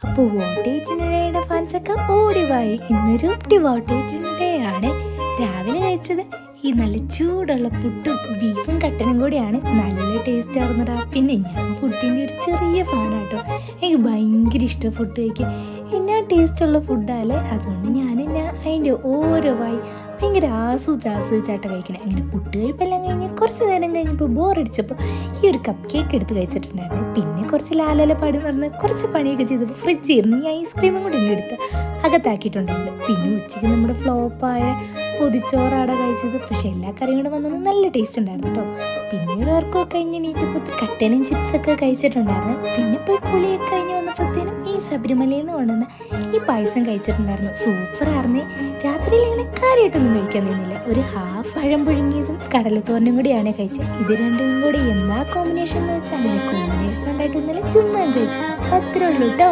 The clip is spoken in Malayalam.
അപ്പോൾ വോട്ടേറ്റിനുടേയുടെ ഫാൻസൊക്കെ ഓടിവായി. ഇന്നൊരു വോട്ടേറ്റിനുടേ ആണ്. രാവിലെ കഴിച്ചത് ഈ നല്ല ചൂടുള്ള പുട്ടും ബീഫും കട്ടനും കൂടിയാണ്. നല്ല ടേസ്റ്റ് ആയിരുന്നടാ. പിന്നെ ഞാൻ ഫുഡിൻ്റെ ഒരു ചെറിയ ഫാനാട്ടോ. എനിക്ക് ഭയങ്കര ഇഷ്ടം ഫുഡ് കഴിക്കാൻ. എന്നാ ടേസ്റ്റുള്ള ഫുഡാല്ലേ, അതുകൊണ്ട് ഞാൻ അതിൻ്റെ ഓരോ ഭയങ്കര ആസ്വദിച്ചായിട്ട് കഴിക്കണം. അങ്ങനെ പുട്ട് കഴിപ്പെല്ലാം കഴിഞ്ഞ് കുറച്ച് നേരം കഴിഞ്ഞപ്പോൾ ബോറടിച്ചപ്പോൾ ഈ ഒരു കപ്പ് കേക്ക് എടുത്ത് കഴിച്ചിട്ടുണ്ടായിരുന്നു. പിന്നെ കുറച്ച് ലാലല പാടി നടന്ന് കുറച്ച് പണിയൊക്കെ ചെയ്തപ്പോൾ ഫ്രിഡ്ജിൽ ഇരുന്ന് ഈ ഐസ്ക്രീമും കൂടി ഇങ്ങെടുത്ത് അകത്താക്കിയിട്ടുണ്ടായിരുന്നു. പിന്നെ ഉച്ചയ്ക്ക് നമ്മുടെ ഫ്ലോപ്പായ പൊതിച്ചോറാടെ കഴിച്ചത്. പക്ഷെ എല്ലാ കറിയും കൂടെ വന്നത് നല്ല ടേസ്റ്റ് ഉണ്ടായിരുന്നു കേട്ടോ. പിന്നെ ഒരു ഓർക്കൊക്കെ കഴിഞ്ഞ് നീറ്റപ്പോൾ കട്ടനും ചിപ്സൊക്കെ കഴിച്ചിട്ടുണ്ടായിരുന്നു. പിന്നെ പോയി കുളിയൊക്കെ കഴിഞ്ഞ് വന്നപ്പോഴത്തേനും ഈ ശബരിമലയിൽ നിന്ന് കൊണ്ടുവന്ന ഈ പായസം കഴിച്ചിട്ടുണ്ടായിരുന്നു. സൂപ്പറായിരുന്നേ. രാത്രിയിൽ ഇങ്ങനെ കാര്യമായിട്ടൊന്നും കഴിക്കാൻ നിന്നില്ല. ഒരു ഹാഫ് പഴം പുഴുങ്ങിയതും കടലത്തോരനും കൂടിയാണ് കഴിച്ചത്. ഇത് രണ്ടും കൂടി എന്താ കോമ്പിനേഷൻ എന്ന് വെച്ചാൽ അങ്ങനെ കോമ്പിനേഷൻ ഉണ്ടായിട്ടൊന്നുമില്ല, ചുമ്മാ കഴിച്ചു. അത്രേ ഉള്ളൂ കേട്ടോ.